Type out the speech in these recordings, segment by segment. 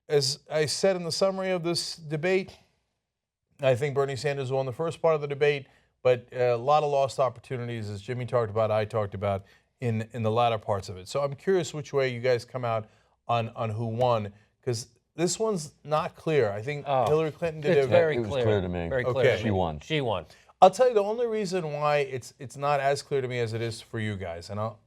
as I said in the summary of this debate, I think Bernie Sanders won the first part of the debate, but a lot of lost opportunities, as Jimmy talked about, I talked about in the latter parts of it. So I'm curious which way you guys come out on who won, because this one's not clear. I think Hillary Clinton did It's very It was clear. clear to me. Very clear. Okay. To She me. won. She won. I'll tell you the only reason why it's not as clear to me as it is for you guys, and I'll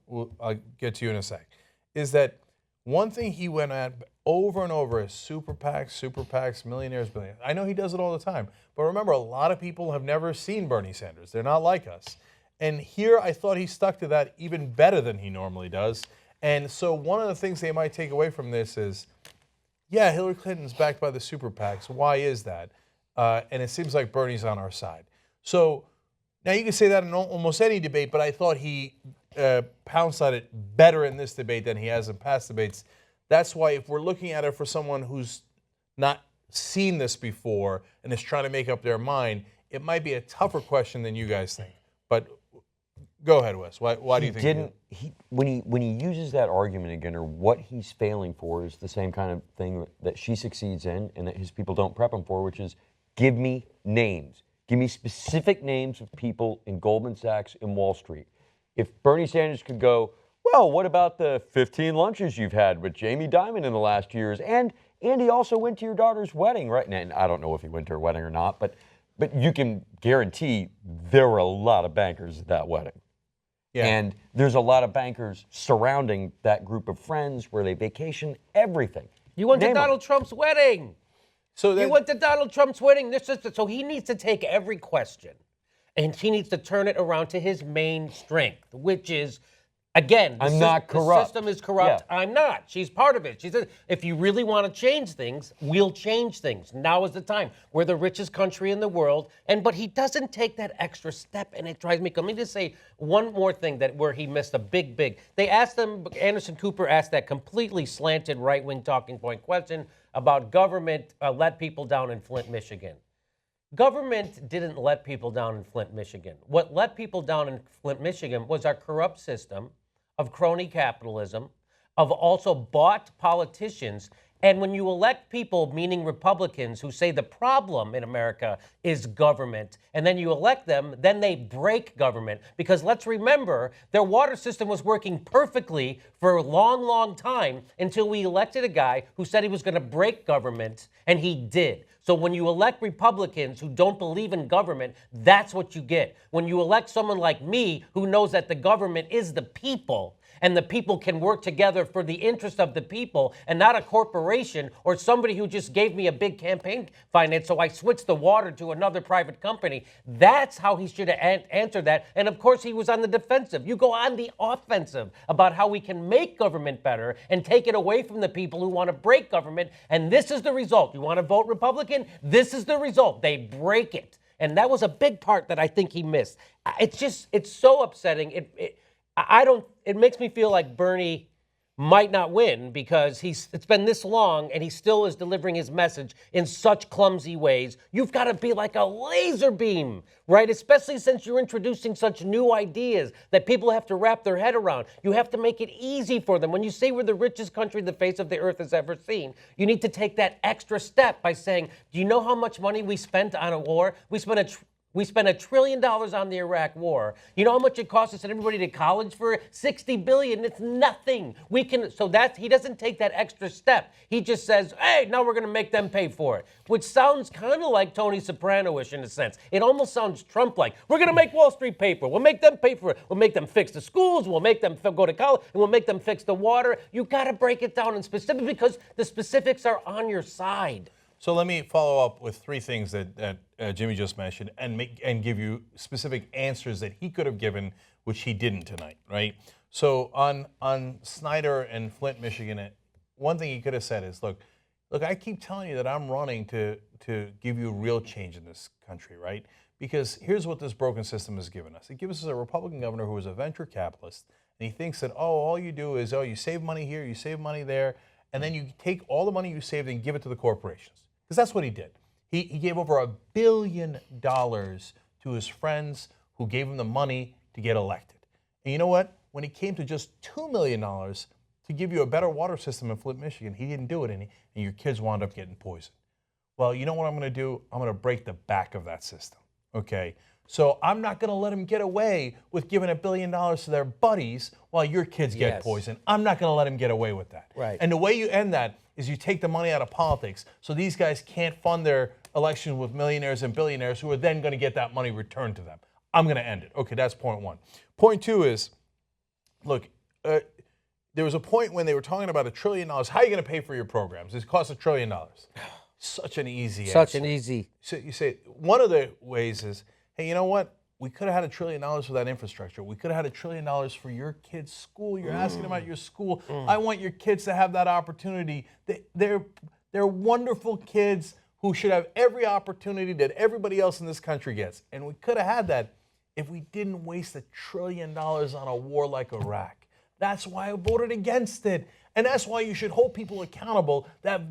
get to you in a sec, is that one thing he went at over and over is super PACs, millionaires, billionaires. I know he does it all the time, but remember, a lot of people have never seen Bernie Sanders. They're not like us. And here I thought he stuck to that even better than he normally does. And so one of the things they might take away from this is, yeah, Hillary Clinton's backed by the super PACs. Why is that? And it seems like Bernie's on our side. So now you can say that in almost any debate, but I thought he pounced on it better in this debate than he has in past debates. That's why if we're looking at it for someone who's not seen this before and is trying to make up their mind, it might be a tougher question than you guys think. But go ahead, Wes. Why do you think? When he uses that argument again, or what he's failing for is the same kind of thing that she succeeds in and that his people don't prep him for, which is give me names. Give me specific names of people in Goldman Sachs and Wall Street. If Bernie Sanders could go, well, what about the 15 lunches you've had with Jamie Dimon in the last years? And he also went to your daughter's wedding, right? And I don't know if he went to her wedding or not, but you can guarantee there were a lot of bankers at that wedding. Yeah. And there's a lot of bankers surrounding that group of friends where they vacation, everything. You went to Donald Trump's wedding. So he went to Donald Trump's wedding. So he needs to take every question and he needs to turn it around to his main strength, which is, again, I'm not corrupt. The system is corrupt. Yeah. I'm not. She's part of it. She said, if you really want to change things, we'll change things. Now is the time. We're the richest country in the world. But he doesn't take that extra step, and it drives me. Let me just say one more thing where he missed a big. They asked him, Anderson Cooper asked that completely slanted right-wing talking point question about government let people down in Flint, Michigan. Government didn't let people down in Flint, Michigan. What let people down in Flint, Michigan was our corrupt system of crony capitalism, of also bought politicians. And when you elect people, meaning Republicans, who say the problem in America is government, and then you elect them, then they break government. Because let's remember, their water system was working perfectly for a long, long time until we elected a guy who said he was going to break government, and he did. So when you elect Republicans who don't believe in government, that's what you get. When you elect someone like me who knows that the government is the people, and the people can work together for the interest of the people and not a corporation or somebody who just gave me a big campaign finance so I switched the water to another private company. That's how he should have answered that. And of course, he was on the defensive. You go on the offensive about how we can make government better and take it away from the people who want to break government. And this is the result. You want to vote Republican? This is the result. They break it. And that was a big part that I think he missed. It's so upsetting. It makes me feel like Bernie might not win because it's been this long and he still is delivering his message in such clumsy ways. You've got to be like a laser beam, right? Especially since you're introducing such new ideas that people have to wrap their head around. You have to make it easy for them. When you say we're the richest country the face of the earth has ever seen, you need to take that extra step by saying, do you know how much money we spent on a war? We spent $1 trillion on the Iraq War. You know how much it cost to send everybody to college for $60 billion? It's nothing. He doesn't take that extra step. He just says, hey, now we're going to make them pay for it, which sounds kind of like Tony Soprano-ish in a sense. It almost sounds Trump-like. We're going to make Wall Street pay for it. We'll make them pay for it. We'll make them fix the schools. We'll make them go to college, and we'll make them fix the water. You got to break it down in specific because the specifics are on your side. So let me follow up with three things that Jimmy just mentioned and give you specific answers that he could have given, which he didn't tonight, right? So on Snyder and Flint, Michigan, one thing he could have said is, look, I keep telling you that I'm running to give you real change in this country, right? Because here's what this broken system has given us. It gives us a Republican governor who is a venture capitalist, and he thinks that, all you do is, you save money here, you save money there, and then you take all the money you saved and give it to the corporations. Because that's what he did. He gave over $1 billion to his friends who gave him the money to get elected. And you know what? When he came to just $2 million to to give you a better water system in Flint, Michigan. He didn't do it, and your kids wound up getting poisoned. Well, you know what I'm going to do? I'm going to break the back of that system, okay? So I'm not going to let them get away with giving $1 billion to their buddies while your kids get poisoned. I'm not going to let them get away with that. Right. And the way you end that is you take the money out of politics so these guys can't fund their elections with millionaires and billionaires who are then going to get that money returned to them. I'm going to end it. Okay, that's point one. Point two is, look, there was a point when they were talking about $1 trillion. How are you going to pay for your programs? It costs $1 trillion. Such an easy answer. Such an easy. So you say one of the ways is, hey, you know what? We could have had $1 trillion for that infrastructure. We could have had $1 trillion for your kids' school. You're asking about your school. I want your kids to have that opportunity. They're wonderful kids who should have every opportunity that everybody else in this country gets. And we could have had that if we didn't waste $1 trillion on a war like Iraq. That's why I voted against it. And that's why you should hold people accountable that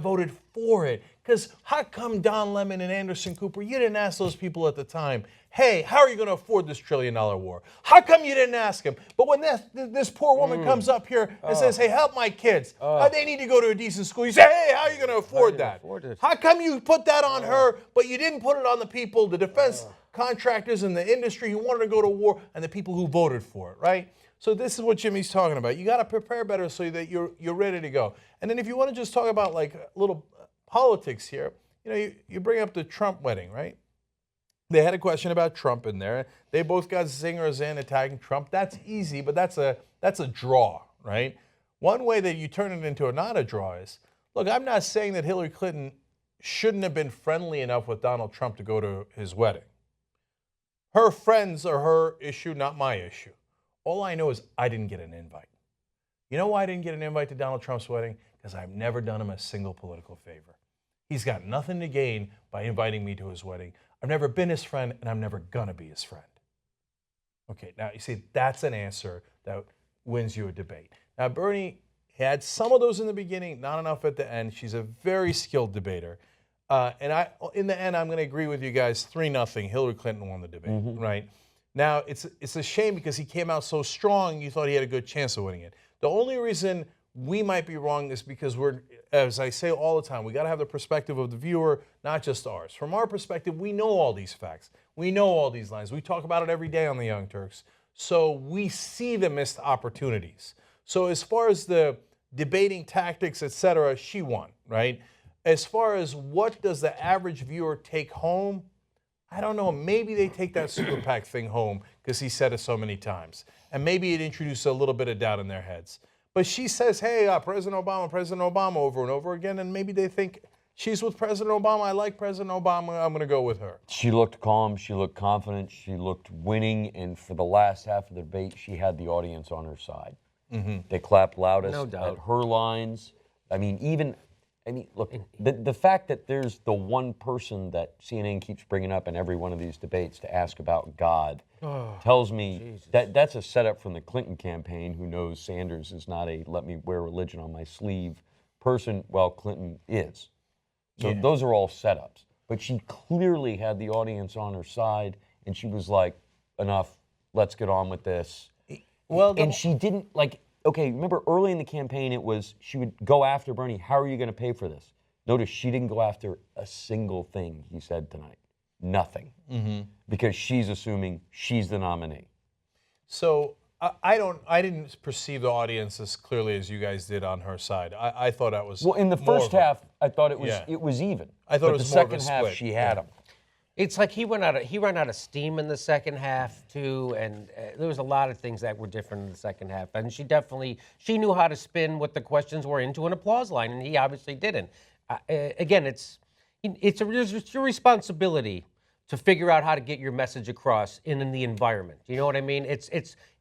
voted for it. Because how come Don Lemon and Anderson Cooper, you didn't ask those people at the time, hey, how are you going to afford this $1 trillion war? How come you didn't ask them? But when this poor woman comes up here and says, hey, help my kids, they need to go to a decent school, you say, hey, how are you going to afford that? How come you put that on her, but you didn't put it on the people, the defense contractors in the industry who wanted to go to war, and the people who voted for it, right? So this is what Jimmy's talking about. You got to prepare better so that you're ready to go. And then if you want to just talk about like a little politics here, you bring up the Trump wedding, right? They had a question about Trump in there. They both got zingers in attacking Trump. That's easy, but that's a draw, right? One way that you turn it into not a draw is, look, I'm not saying that Hillary Clinton shouldn't have been friendly enough with Donald Trump to go to his wedding. Her friends are her issue, not my issue. All I know is I didn't get an invite. You know why I didn't get an invite to Donald Trump's wedding? Because I've never done him a single political favor. He's got nothing to gain by inviting me to his wedding. I've never been his friend, and I'm never going to be his friend. Okay, now you see, that's an answer that wins you a debate. Now, Bernie had some of those in the beginning, not enough at the end. She's a very skilled debater. And in the end, I'm going to agree with you guys, 3-0. Hillary Clinton won the debate, right? Now, it's a shame because he came out so strong, you thought he had a good chance of winning it. The only reason we might be wrong is because we're, as I say all the time, we got to have the perspective of the viewer, not just ours. From our perspective, we know all these facts. We know all these lines. We talk about it every day on the Young Turks. So we see the missed opportunities. So as far as the debating tactics, etc., she won, right? As far as what does the average viewer take home, I don't know, maybe they take that super PAC thing home because he said it so many times. And maybe it introduced a little bit of doubt in their heads. But she says, hey, President Obama over and over again, and maybe they think she's with President Obama. I like President Obama. I'm going to go with her. She looked calm. She looked confident. She looked winning. And for the last half of the debate, she had the audience on her side. They clapped loudest at her lines. Look, the fact that there's the one person that CNN keeps bringing up in every one of these debates to ask about God tells me that's a setup from the Clinton campaign, who knows Sanders is not a let me wear religion on my sleeve person. Well, Clinton is. So those are all setups. But she clearly had the audience on her side, and she was like, enough, let's get on with this. Well, and she didn't, okay, remember early in the campaign it was she would go after Bernie, how are you going to pay for this? Notice she didn't go after a single thing he said tonight. Nothing. Because she's assuming she's the nominee. So I didn't perceive the audience as clearly as you guys did on her side. I thought that was well in the first half. I thought it was even. I thought it was the more of a second half split. she had him. It's like he ran out of steam in the second half too, and there was a lot of things that were different in the second half. And she knew how to spin what the questions were into an applause line, and he obviously didn't. Again, it's your responsibility to figure out how to get your message across in the environment. You know what I mean?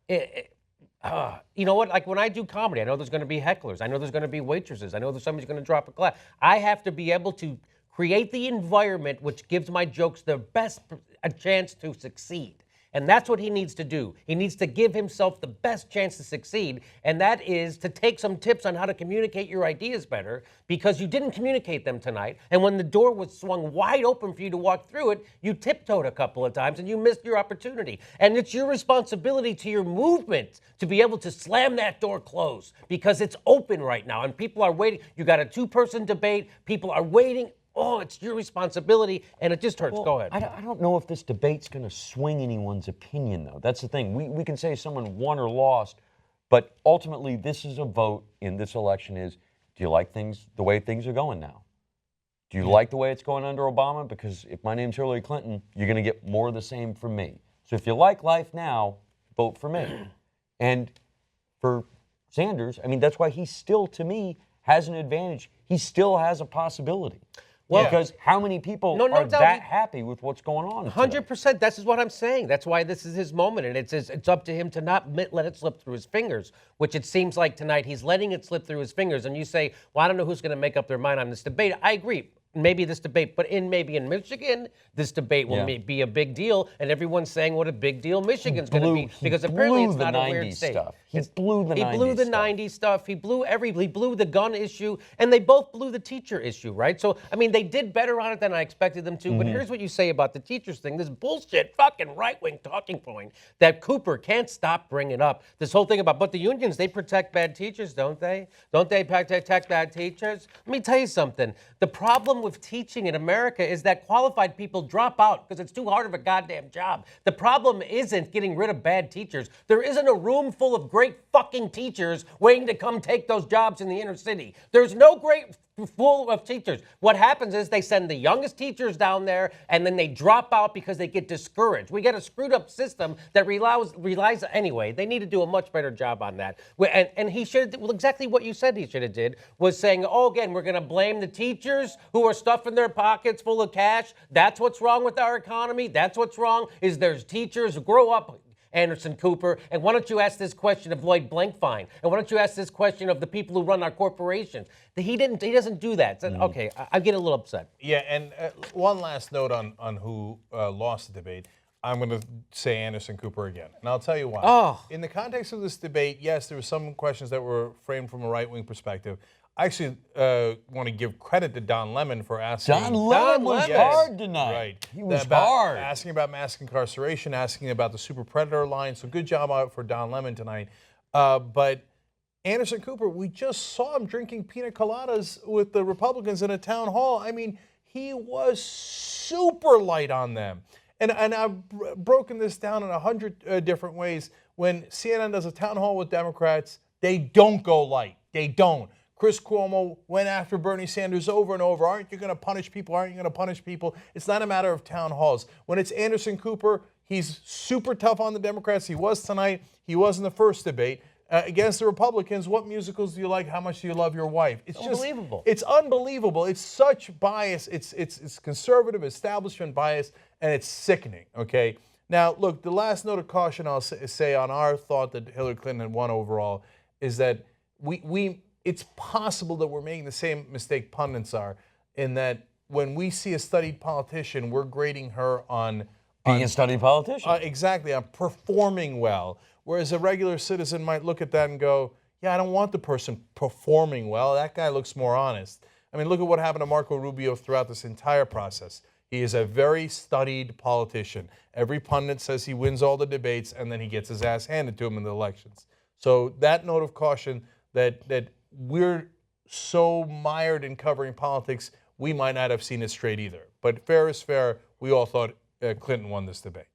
You know what? Like when I do comedy, I know there's going to be hecklers. I know there's going to be waitresses. I know there's somebody's going to drop a glass. I have to be able to create the environment which gives my jokes the best a chance to succeed. And that's what he needs to do. He needs to give himself the best chance to succeed, and that is to take some tips on how to communicate your ideas better, because you didn't communicate them tonight. And when the door was swung wide open for you to walk through it, you tiptoed a couple of times and you missed your opportunity. And it's your responsibility to your movement to be able to slam that door closed, because it's open right now and people are waiting. You got a two-person debate. People are waiting. Oh, it's your responsibility, and it just hurts. Well, Go ahead. I don't know if this debate's going to swing anyone's opinion, though. That's the thing. We can say someone won or lost, but ultimately this is a vote in this election is, do you like things the way things are going now? Do you like the way it's going under Obama? Because if my name's Hillary Clinton, you're going to get more of the same from me. So if you like life now, vote for me. And for Sanders, I mean, that's why he still, to me, has an advantage. He still has a possibility. Well, because how many people are that happy with what's going on? 100%. That's what I'm saying. That's why this is his moment, and it's up to him to not let it slip through his fingers, which it seems like tonight he's letting it slip through his fingers. And you say, well, I don't know who's going to make up their mind on this debate. I agree. Maybe this debate, but maybe in Michigan, this debate will be a big deal, and everyone's saying what a big deal Michigan's going to be, because apparently it's not a weird state. He blew the 90s stuff. He blew the gun issue, and they both blew the teacher issue, right? So, I mean, they did better on it than I expected them to, but here's what you say about the teachers thing, this bullshit fucking right-wing talking point that Cooper can't stop bringing up. This whole thing about, but the unions, they protect bad teachers, don't they? Don't they protect bad teachers? Let me tell you something. The problem with teaching in America is that qualified people drop out because it's too hard of a goddamn job. The problem isn't getting rid of bad teachers. There isn't a room full of great fucking teachers waiting to come take those jobs in the inner city. There's no great full of teachers. What happens is they send the youngest teachers down there and then they drop out because they get discouraged. We get a screwed up system that relies anyway. They need to do a much better job on that. And he should, well, exactly what you said he should have did was saying, oh, again, we're going to blame the teachers who are stuffing their pockets full of cash. That's what's wrong with our economy. That's what's wrong is there's teachers who grow up, Anderson Cooper, and why don't you ask this question of Lloyd Blankfein? And why don't you ask this question of the people who run our corporations? He doesn't do that. So, okay, I get a little upset. Yeah, and one last note on who lost the debate. I'm going to say Anderson Cooper again, and I'll tell you why. Oh. In the context of this debate, yes, there were some questions that were framed from a right-wing perspective. I actually want to give credit to Don Lemon for asking. Don Lemon was hard tonight. Right. He was hard. Asking about mass incarceration, asking about the super predator line. So good job out for Don Lemon tonight. But Anderson Cooper, we just saw him drinking pina coladas with the Republicans in a town hall. I mean, he was super light on them. And I've broken this down in 100 different ways. When CNN does a town hall with Democrats, they don't go light. They don't. Chris Cuomo went after Bernie Sanders over and over. Aren't you going to punish people? Aren't you going to punish people? It's not a matter of town halls. When it's Anderson Cooper, he's super tough on the Democrats. He was tonight. He was in the first debate. Against the Republicans, what musicals do you like? How much do you love your wife? It's unbelievable. It's unbelievable. It's such bias. It's conservative establishment bias, and it's sickening, okay? Now, look, the last note of caution I'll say on our thought that Hillary Clinton had won overall is that it's possible that we're making the same mistake pundits are, in that when we see a studied politician, we're grading her on being a studied politician. Exactly, on performing well. Whereas a regular citizen might look at that and go, yeah, I don't want the person performing well. That guy looks more honest. I mean, look at what happened to Marco Rubio throughout this entire process. He is a very studied politician. Every pundit says he wins all the debates, and then he gets his ass handed to him in the elections. So that note of caution that we're so mired in covering politics, we might not have seen it straight either. But fair is fair. We all thought Clinton won this debate.